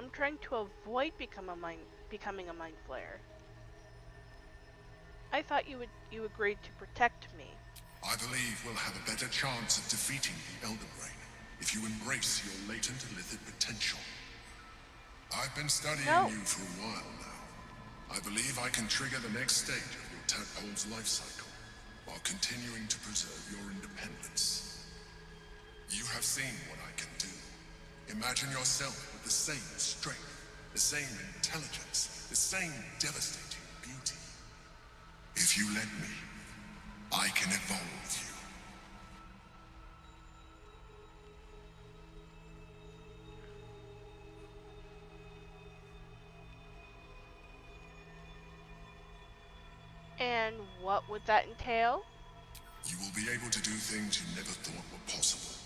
I'm trying to avoid becoming a mind flayer. I thought you agreed to protect me. I believe we'll have a better chance of defeating the Elden Rain if you embrace your latent illithid potential. I've been studying you for a while now. I believe I can trigger the next stage of your tadpole's life cycle while continuing to preserve your independence. You have seen what I can do. Imagine yourself with the same strength, the same intelligence, the same devastating beauty. If you let me, I can evolve you. And what would that entail? You will be able to do things you never thought were possible.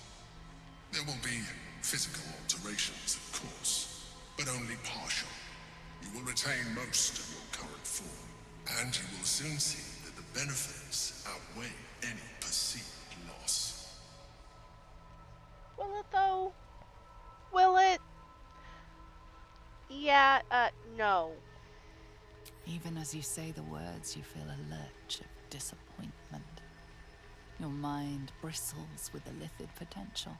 There will be physical alterations, of course, but only partial. You will retain most of your current form, and you will soon see that the benefits outweigh any perceived loss. Will it though? Will it? Yeah, no. Even as you say the words, you feel a lurch of disappointment. Your mind bristles with illithid potential.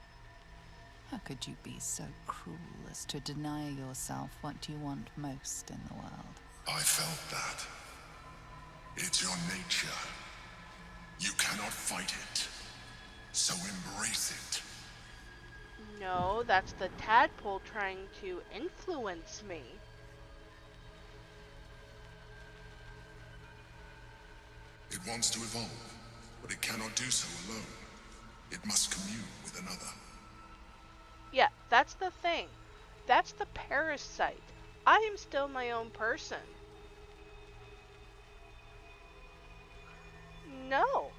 How could you be so cruel as to deny yourself what you want most in the world? I felt that. It's your nature. You cannot fight it. So embrace it. No, that's the tadpole trying to influence me. It wants to evolve, but it cannot do so alone. It must commune with another. Yeah, that's the thing. That's the parasite. I am still my own person. No.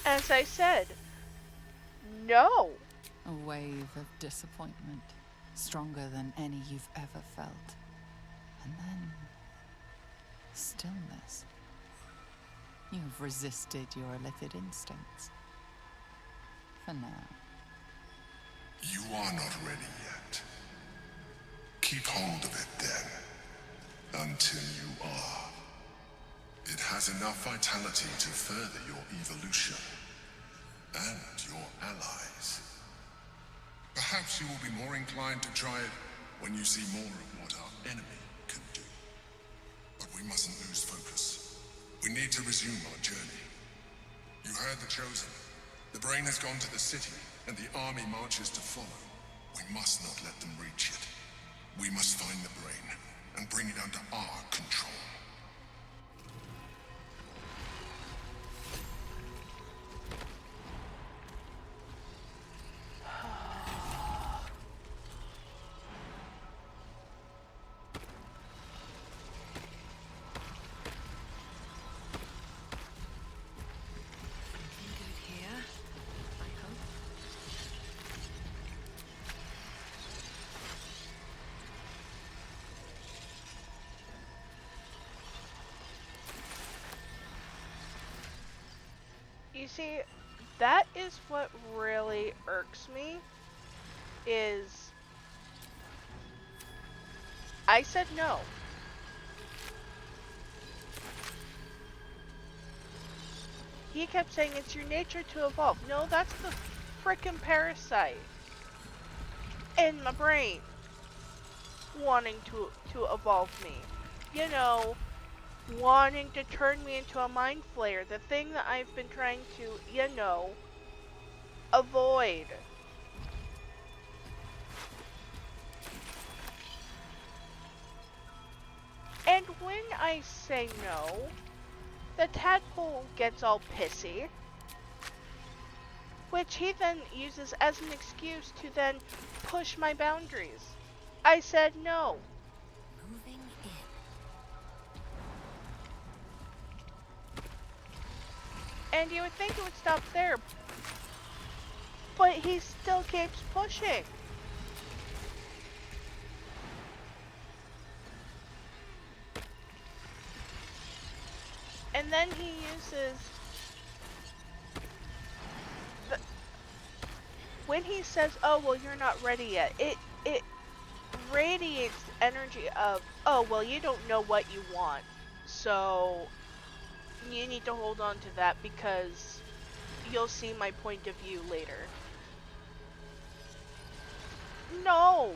As I said, no. A wave of disappointment, stronger than any you've ever felt. And then, stillness. You've resisted your illithid instincts. For now. You are not ready yet. Keep hold of it then, until you are. It has enough vitality to further your evolution, and your allies. Perhaps you will be more inclined to try it when you see more of what our enemy can do. But we mustn't lose focus. We need to resume our journey. You heard the Chosen. The brain has gone to the city, and the army marches to follow. We must not let them reach it. We must find the brain, and bring it under our control. You see, that is what really irks me, is I said no. He kept saying it's your nature to evolve. No, that's the frickin' parasite in my brain wanting to evolve me. You know, wanting to turn me into a mind flayer, the thing that I've been trying to, you know, avoid. And when I say no, the tadpole gets all pissy, which he then uses as an excuse to then push my boundaries. I said no. Moving in. And you would think it would stop there. But he still keeps pushing. And then he uses when he says, "Oh, well, you're not ready yet," it radiates energy of, "Oh, well, you don't know what you want, so you need to hold on to that because you'll see my point of view later." No.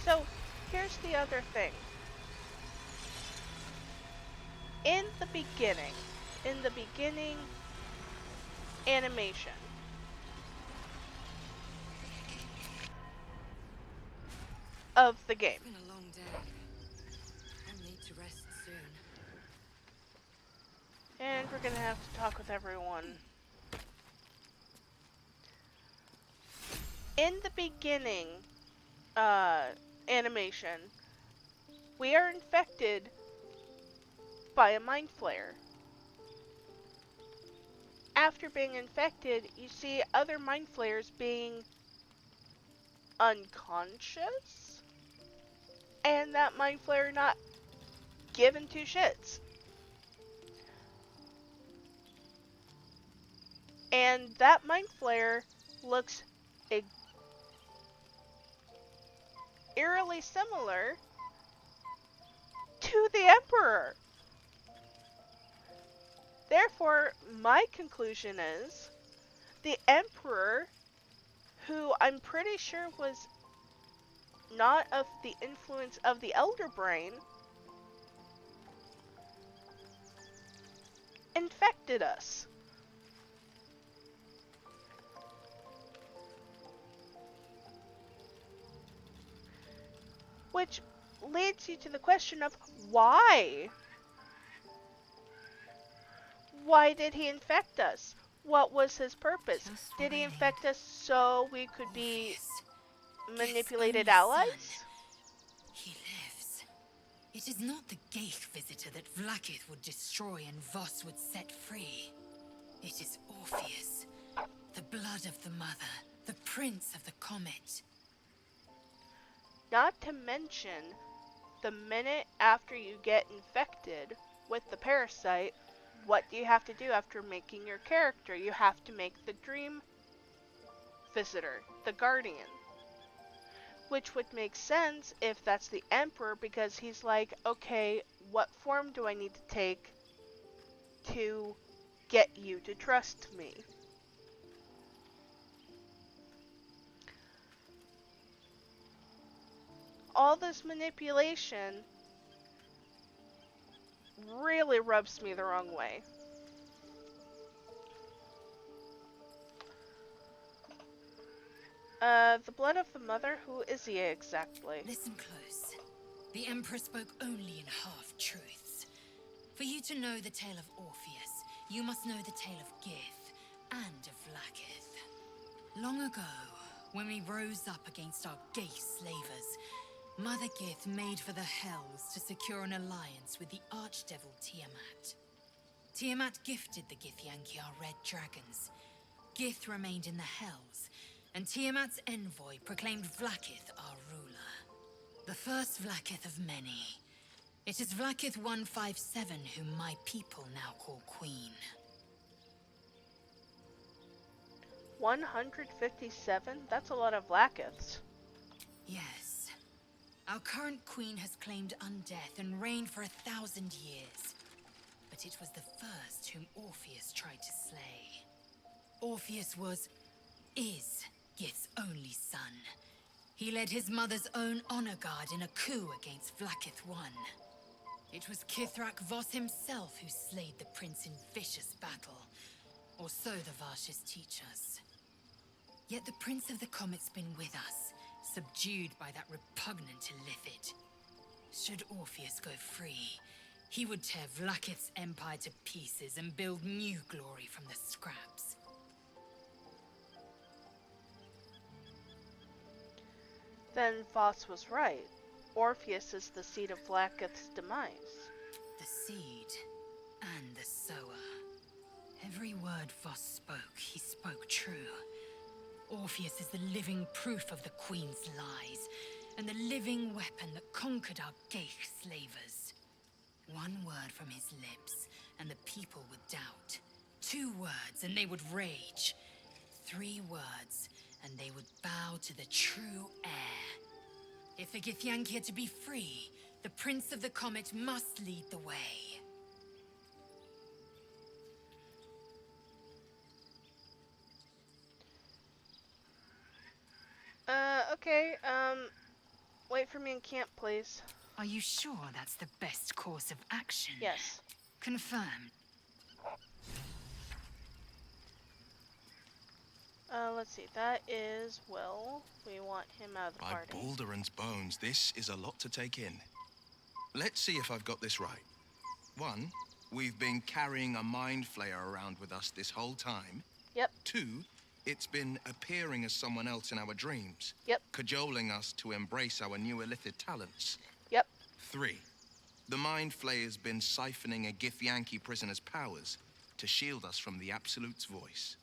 So, here's the other thing. In the beginning animation, of the game. It's been a long day. I need to rest soon. And we're gonna have to talk with everyone. In the beginning animation, we are infected by a mind flayer. After being infected, you see other mind flayers being unconscious, and that mind flayer not given two shits. And that mind flayer looks eerily similar to the Emperor. Therefore, my conclusion is the Emperor, who I'm pretty sure was not of the influence of the Elder Brain, infected us. Which leads you to the question of why? Why did he infect us? What was his purpose? Just Did he what I infect need. us so we could be Orpheus. manipulated Gith's only allies? son. He lives. It is not the Gith visitor that Vlaakith would destroy and Voss would set free. It is Orpheus, the blood of the mother, the prince of the comet. Not to mention, the minute after you get infected with the parasite, what do you have to do after making your character? You have to make the dream visitor, the guardian. Which would make sense if that's the Emperor, because he's like, okay, what form do I need to take to get you to trust me? All this manipulation really rubs me the wrong way. The blood of the mother? Who is he exactly? Listen close. The Emperor spoke only in half-truths. For you to know the tale of Orpheus, you must know the tale of Gith and of Vlaakith. Long ago, when we rose up against our gay slavers, Mother Gith made for the Hells to secure an alliance with the archdevil Tiamat. Tiamat gifted the Githyanki our red dragons. Gith remained in the Hells, and Tiamat's envoy proclaimed Vlaakith our ruler. The first Vlaakith of many. It is Vlaakith 157 whom my people now call Queen. 157? That's a lot of Vlaakiths. Yes. Our current queen has claimed undeath and reigned for 1,000 years. But it was the first whom Orpheus tried to slay. Orpheus is Gith's only son. He led his mother's own honor guard in a coup against Vlaakith I. It was Kithrak Voss himself who slayed the prince in vicious battle, or so the Varshes teach us. Yet the Prince of the Comet's been with us, subdued by that repugnant illithid. Should Orpheus go free, he would tear Vlaakith's empire to pieces and build new glory from the scraps. Then Voss was right. Orpheus is the seed of Vlaakith's demise. The seed and the sower. Every word Voss spoke, he spoke true. Orpheus is the living proof of the Queen's lies, and the living weapon that conquered our Geich slavers. One word from his lips, and the people would doubt. 2 words, and they would rage. 3 words, and they would bow to the true heir. If the Githyanki are to be free, the Prince of the Comet must lead the way. Okay, wait for me in camp, please. Are you sure that's the best course of action? Yes. Confirmed. Let's see, that is Will. We want him out of the By party. Baldur's bones, this is a lot to take in. Let's see if I've got this right. 1, we've been carrying a mind flayer around with us this whole time. Yep. 2, it's been appearing as someone else in our dreams. Yep. Cajoling us to embrace our new illithid talents. Yep. 3, the mind flayer's been siphoning a Githyanki prisoner's powers to shield us from the Absolute's voice.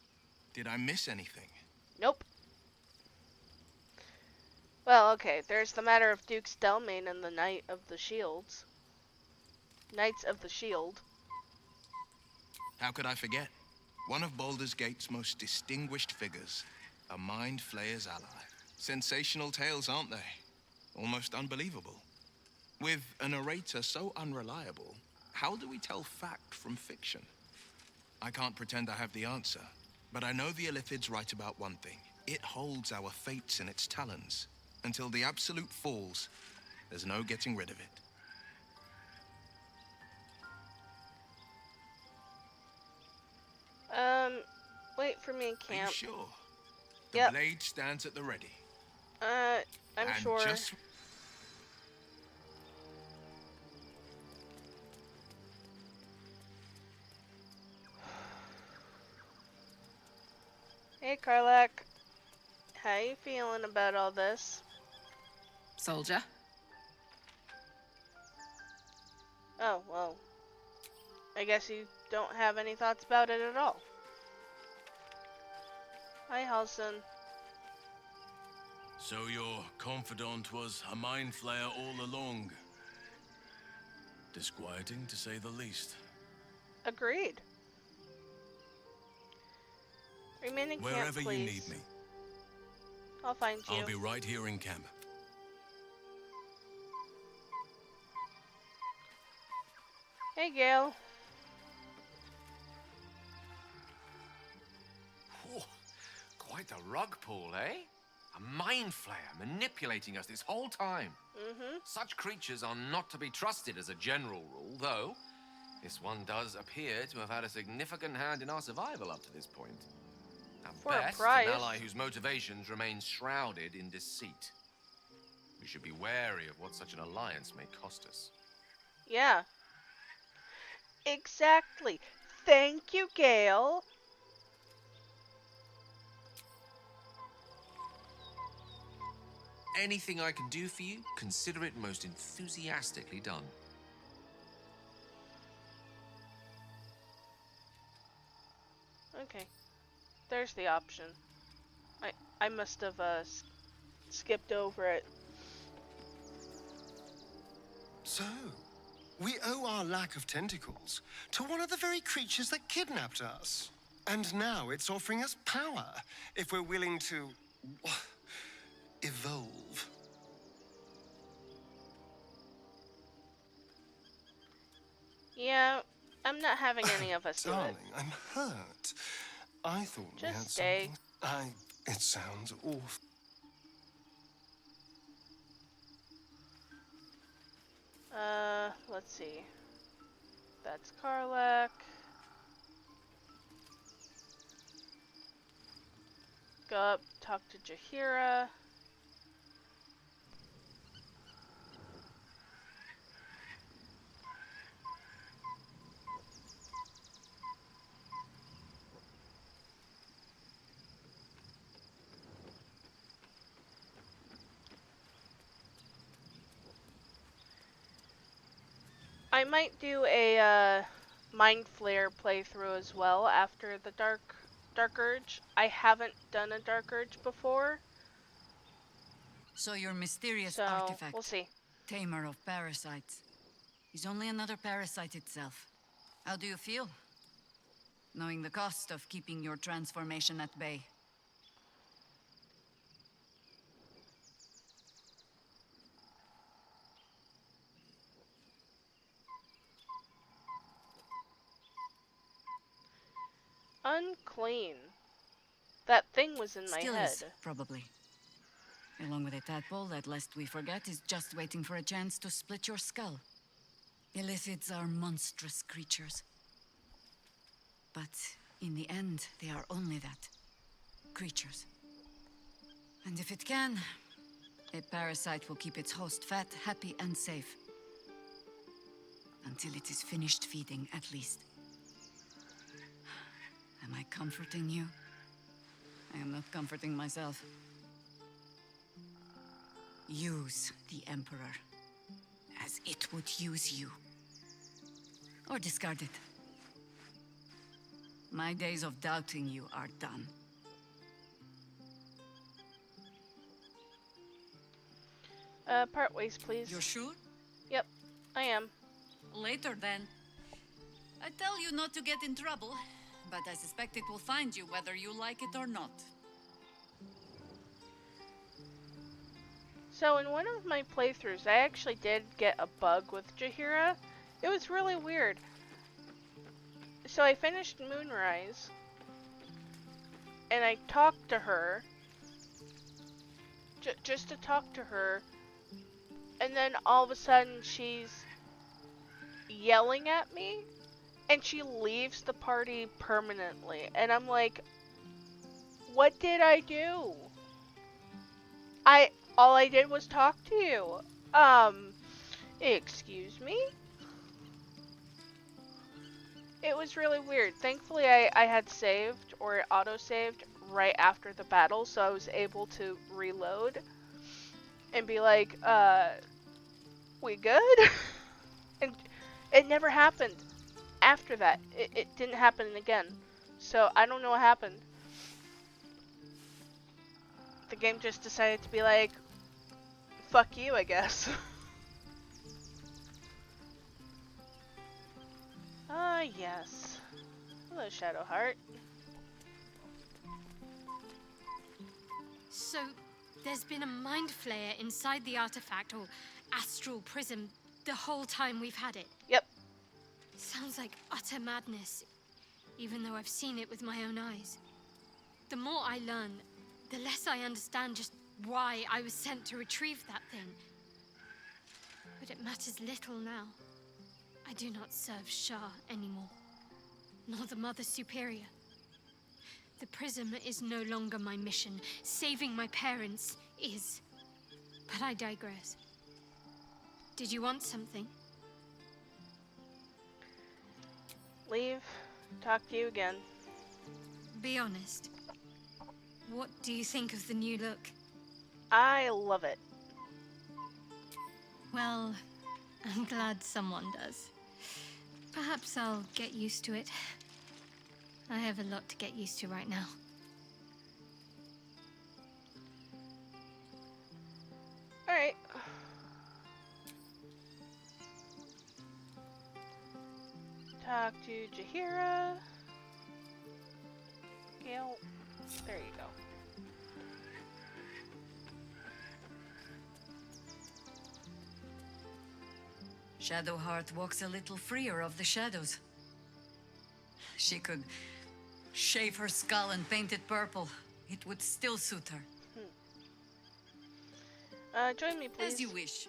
Did I miss anything? Nope. Well, okay, there's the matter of Duke Stelmane and the Knight of the Shields. Knights of the Shield. How could I forget? One of Baldur's Gate's most distinguished figures, a mind flayer's ally. Sensational tales, aren't they? Almost unbelievable. With a narrator so unreliable, how do we tell fact from fiction? I can't pretend I have the answer, but I know the Illithid's right about one thing. It holds our fates in its talons. Until the Absolute falls, there's no getting rid of it. Wait for me in Are you camp. sure? The Yep. blade stands at the ready. I'm And sure. just Hey, Karlak. How you feeling about all this? Soldier? Oh, well. I guess you don't have any thoughts about it at all. Hi, Halson. So your confidant was a mind flayer all along. Disquieting, to say the least. Agreed. Remain in camp, Wherever please. you need me, I'll find you. I'll be right here in camp. Hey, Gale. Whew, quite a rug pull, eh? A mind flayer manipulating us this whole time. Mm-hmm. Such creatures are not to be trusted as a general rule, though this one does appear to have had a significant hand in our survival up to this point. At For a best, price. an ally whose motivations remain shrouded in deceit. We should be wary of what such an alliance may cost us. Yeah. Exactly. Thank you, Gale. Anything I can do for you, consider it most enthusiastically done. Okay. There's the option. I must have skipped over it. So, we owe our lack of tentacles to one of the very creatures that kidnapped us. And now it's offering us power if we're willing to evolve. Yeah, I'm not having any of us do it. Darling, I'm hurt. I thought we Just had stay. something. It sounds awful. Let's see. That's Karlak. Go up, talk to Jaheira. I might do a Mind Flayer playthrough as well after the Dark Urge. I haven't done a Dark Urge before, So your mysterious so artifact, we'll see. tamer of parasites, is only another parasite itself. How do you feel? Knowing the cost of keeping your transformation at bay. Unclean. That thing was in my Still head. is, probably. Along with a tadpole that, lest we forget, is just waiting for a chance to split your skull. Illithids are monstrous creatures. But in the end, they are only that. Creatures. And if it can, a parasite will keep its host fat, happy, and safe. Until it is finished feeding, at least. Am I comforting you? I am not comforting myself. Use the Emperor as it would use you. Or discard it. My days of doubting you are done. Part ways, please. You're sure? Yep, I am. Later, then. I tell you not to get in trouble, but I suspect it will find you whether you like it or not. So in one of my playthroughs, I actually did get a bug with Jaheira. It was really weird. So I finished Moonrise, and I talked to her, just to talk to her, and then all of a sudden she's yelling at me, and she leaves the party permanently, and I'm like, what did I do? All I did was talk to you. Excuse me? It was really weird. Thankfully, I had saved, or auto-saved, right after the battle, so I was able to reload and be like, we good? And it never happened after that. It didn't happen again. So, I don't know what happened. The game just decided to be like, fuck you, I guess. Ah, yes. Hello, Shadowheart. So, there's been a mind flayer inside the artifact, or astral prism, the whole time we've had it. Yep. Sounds like utter madness, even though I've seen it with my own eyes. The more I learn, the less I understand just why I was sent to retrieve that thing. But it matters little now. I do not serve Shah anymore, nor the Mother Superior. The prism is no longer my mission. Saving my parents is. But I digress. Did you want something? Leave. Talk to you again. Be honest. What do you think of the new look? I love it. Well, I'm glad someone does. Perhaps I'll get used to it. I have a lot to get used to right now. Alright. Talk to Jaheira. Gale. There you go. Shadowheart walks a little freer of the shadows. She could shave her skull and paint it purple. It would still suit her. Join me, please. As you wish.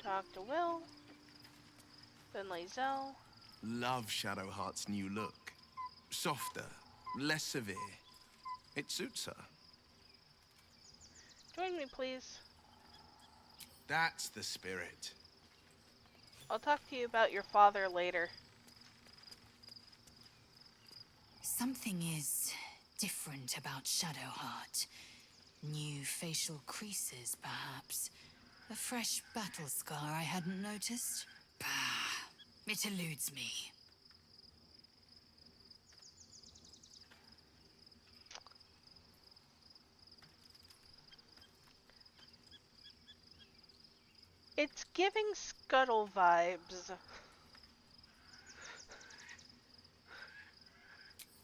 Talk to Will. Then Lae'zel. Love Shadowheart's new look. Softer, less severe. It suits her. Join me, please. That's the spirit. I'll talk to you about your father later. Something is different about Shadowheart. New facial creases, perhaps. A fresh battle scar I hadn't noticed. Bah, it eludes me. It's giving Scuttle vibes.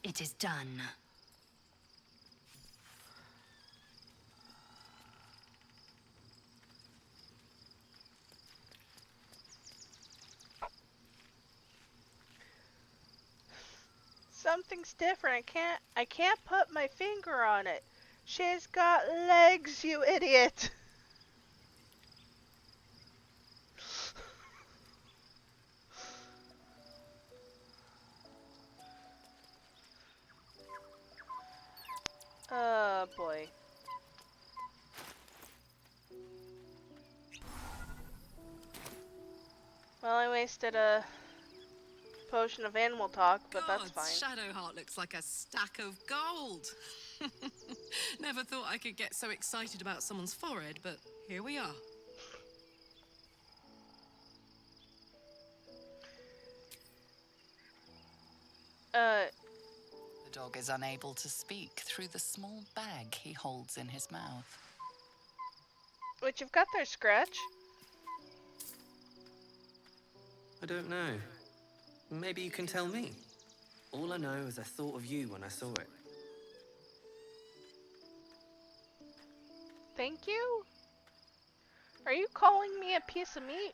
It is done. Something's different. I can't put my finger on it. She's got legs, you idiot. Oh boy. Well, I wasted a potion of animal talk, but that's fine. Shadowheart looks like a stack of gold. Never thought I could get so excited about someone's forehead, but here we are. The dog is unable to speak through the small bag he holds in his mouth. What you've got there, Scratch? I don't know. Maybe you can tell me. All I know is I thought of you when I saw it. Thank you? Are you calling me a piece of meat?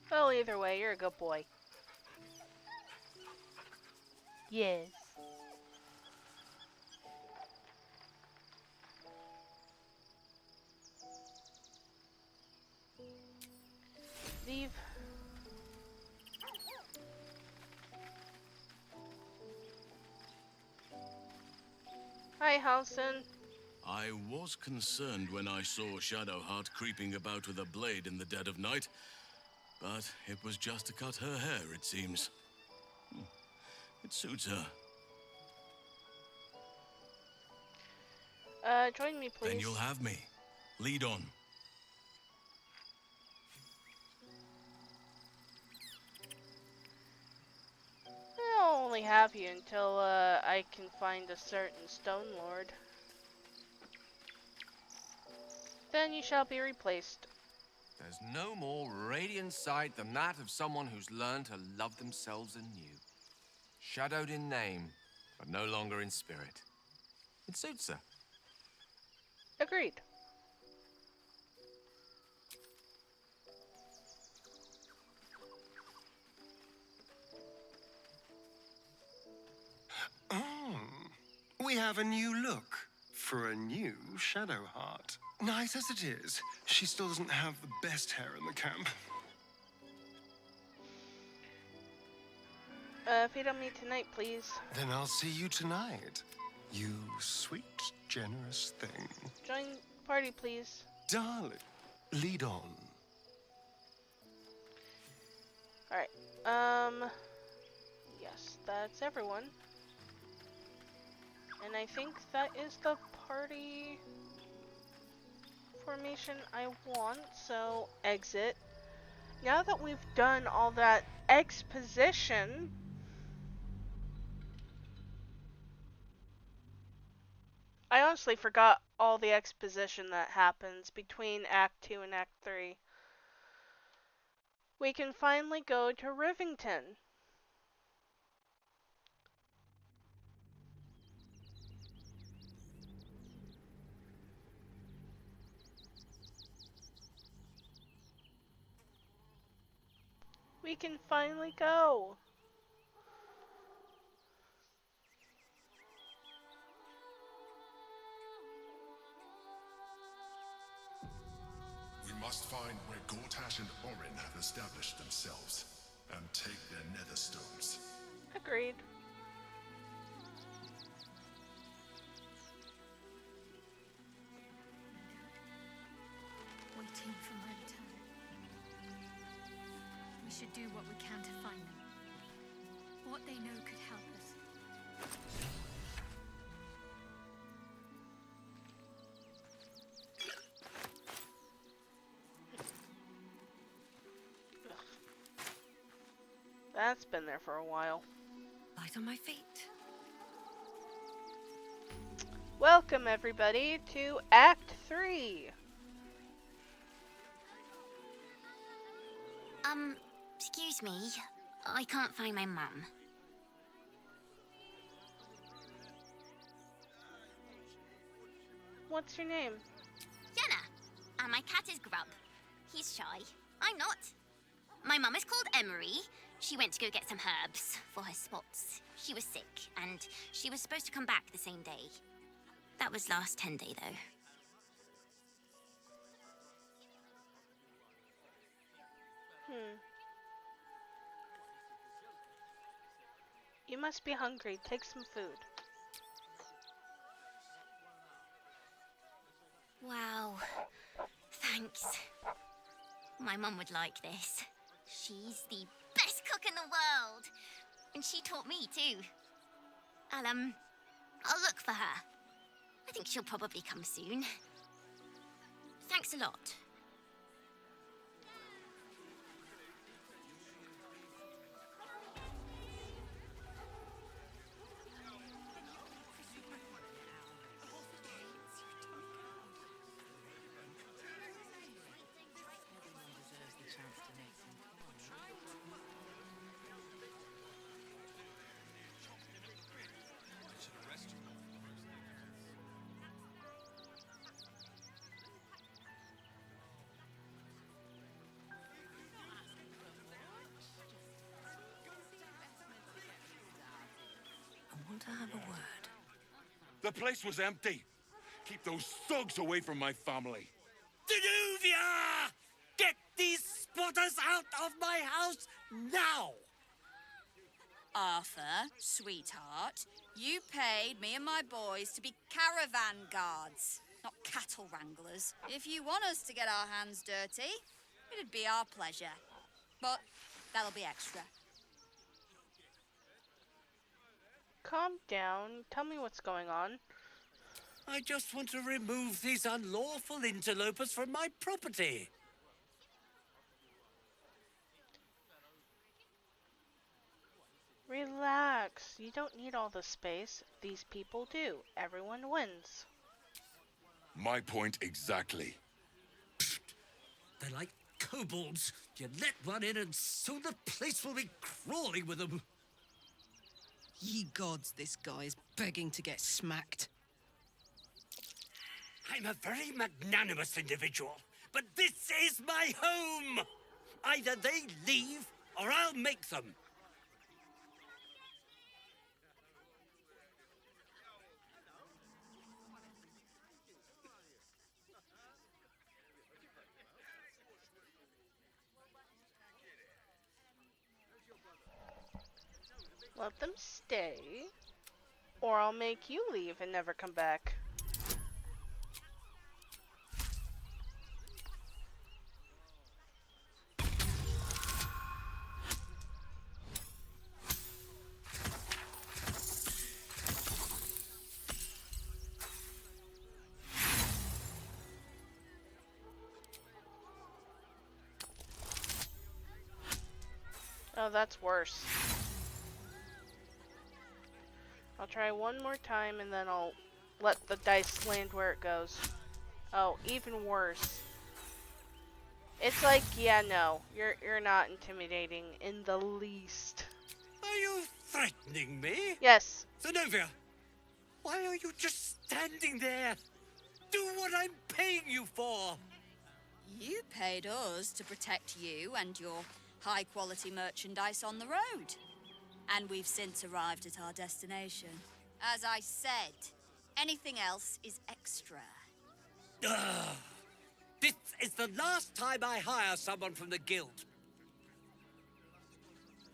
Well, either way, you're a good boy. Yes. Leave. Hi, Halson. I was concerned when I saw Shadowheart creeping about with a blade in the dead of night, but it was just to cut her hair, it seems. It suits her. Join me, please. Then you'll have me. Lead on. I'll only have you until, I can find a certain Stone Lord. Then you shall be replaced. There's no more radiant sight than that of someone who's learned to love themselves anew. Shadowed in name, but no longer in spirit. It suits her. Agreed. Oh, we have a new look for a new Shadowheart. Nice as it is, she still doesn't have the best hair in the camp. Feed on me tonight, please. Then I'll see you tonight, you sweet, generous thing. Join party, please. Darling, lead on. Alright, yes, that's everyone. And I think that is the party formation I want, so exit. Now that we've done all that exposition, I honestly forgot all the exposition that happens between Act 2 and Act 3. We can finally go to Rivington. We can finally go. We must find where Gortash and Orin have established themselves, and take their nether stones. Agreed. Waiting for my return. We should do what we can to find them. What they know could help us. That's been there for a while. Light on my feet. Welcome everybody to Act 3. Excuse me. I can't find my mum. What's your name? Jenna. And my cat is Grub. He's shy. I'm not. My mum is called Emery. She went to go get some herbs for her spots. She was sick, and she was supposed to come back the same day. That was last 10 day, though. You must be hungry. Take some food. Wow. Thanks. My mum would like this. She's the best cook in the world. And she taught me, too. I'll look for her. I think she'll probably come soon. Thanks a lot. To have a word. The place was empty. Keep those thugs away from my family. Danuvia! Get these spotters out of my house now! Arthur, sweetheart, you paid me and my boys to be caravan guards, not cattle wranglers. If you want us to get our hands dirty, it'd be our pleasure. But that'll be extra. Calm down. Tell me what's going on. I just want to remove these unlawful interlopers from my property. Relax. You don't need all the space. These people do. Everyone wins. My point exactly. They're like kobolds. You let one in and soon the place will be crawling with them. Ye gods, this guy is begging to get smacked. I'm a very magnanimous individual, but this is my home! Either they leave, or I'll make them. Let them stay, or I'll make you leave and never come back. Oh, that's worse. I'll try one more time and then I'll let the dice land where it goes. Oh, even worse. It's like, yeah, no, you're not intimidating in the least. Are you threatening me? Yes. Zenobia, why are you just standing there? Do what I'm paying you for. You paid us to protect you and your high-quality merchandise on the road. And we've since arrived at our destination. As I said, anything else is extra. This is the last time I hire someone from the guild.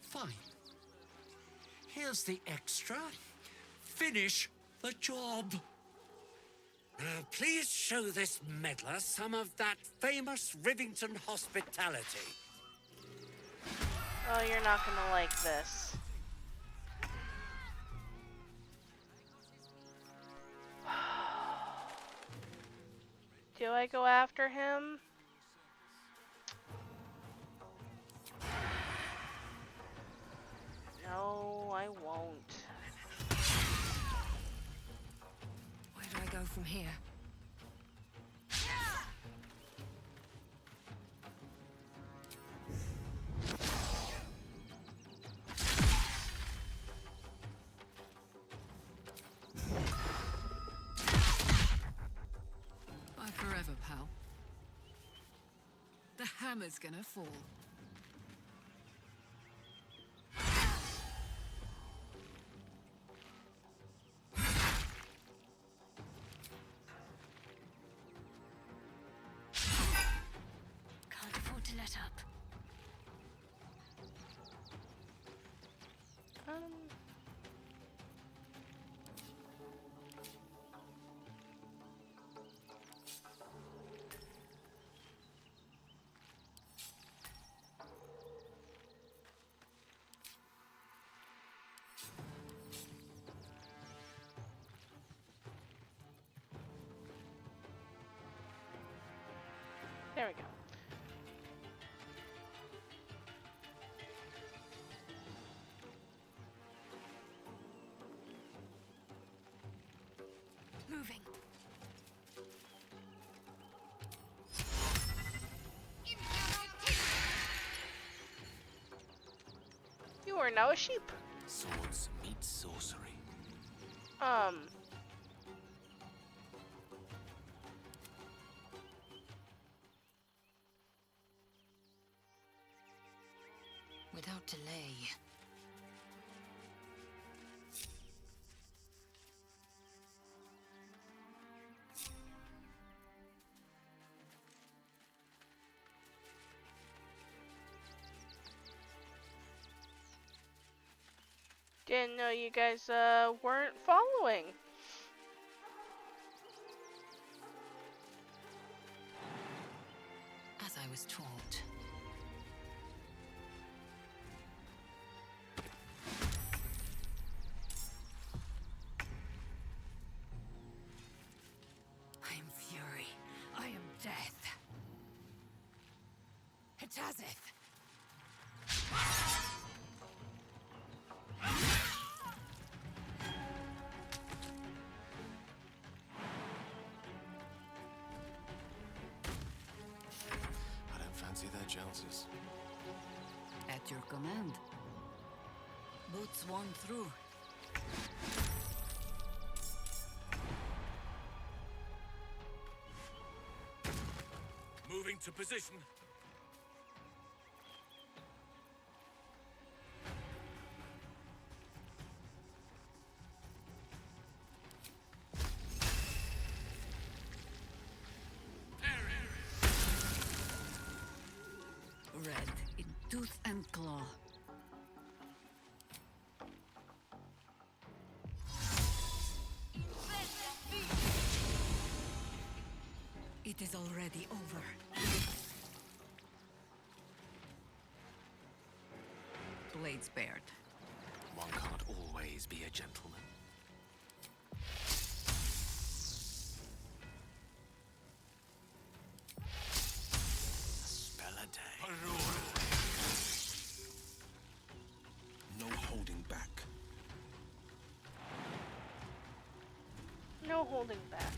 Fine. Here's the extra. Finish the job. Now, please show this meddler some of that famous Rivington hospitality. Oh, you're not gonna like this. Do I go after him? No, I won't. Where do I go from here? Bye forever, pal. The hammer's gonna fall. Can't afford to let up. There we go. Moving. You are now a sheep. Swords meet sorcery. Without delay. Didn't know you guys weren't following. As I was taught. I am fury. I am death. Hitazeth. I don't fancy their chances. At your command. Boots one through. Moving to position. Red in tooth and claw. It is already over. Blades bared. One can't always be a gentleman. A spell a day. No holding back. No holding back.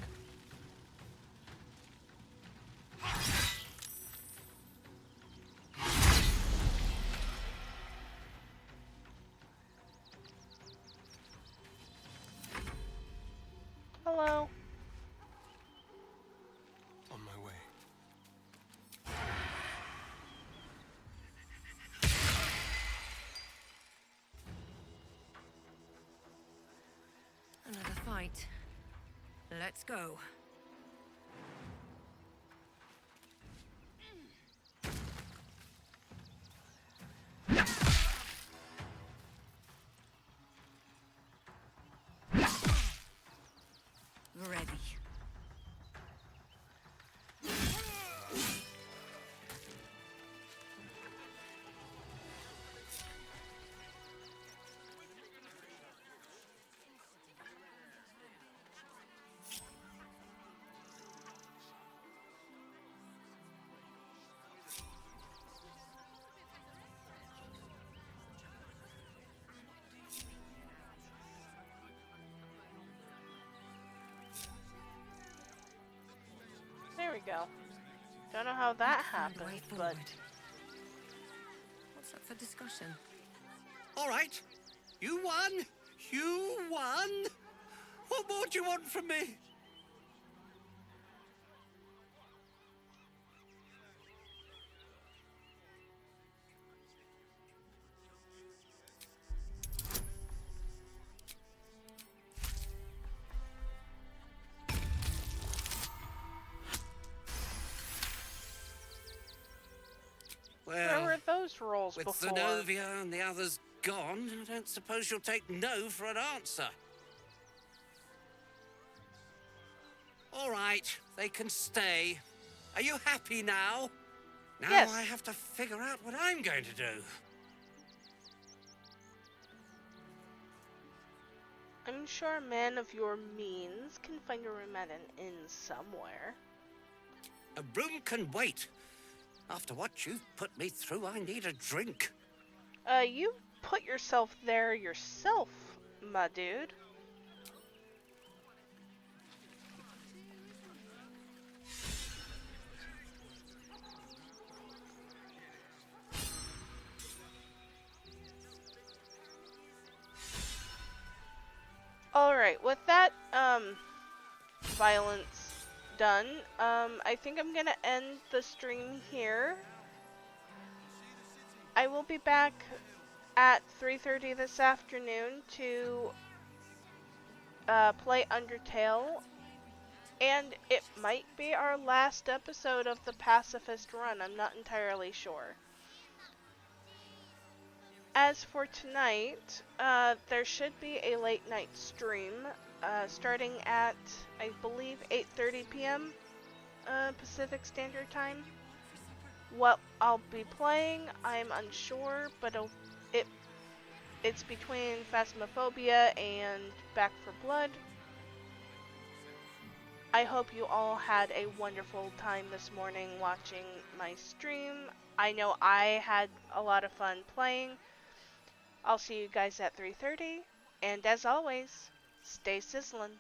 Hello. On my way. Another fight. Let's go. Ready. go. Don't know how that happened, but... What's up for discussion? All right. You won. You won. What more do you want from me? Where Well, were those rolls with before? Zenobia and the others gone, I don't suppose you'll take no for an answer. All right, they can stay. Are you happy now? Now Yes. I have to figure out what I'm going to do. I'm sure a man of your means can find a room at an inn somewhere. A room can wait. After what you've put me through, I need a drink. You put yourself there yourself, my dude. Alright, with that, violence done, I think I'm gonna end the stream here. I will be back at 3:30 this afternoon to play Undertale, and it might be our last episode of the Pacifist run. I'm not entirely sure. As for tonight, there should be a late night stream starting at, I believe, 8:30 p.m. Pacific Standard Time. What I'll be playing, I'm unsure, but it's between Phasmophobia and Back for Blood. I hope you all had a wonderful time this morning watching my stream. I know I had a lot of fun playing. I'll see you guys at 3:30, and as always, stay sizzlin'.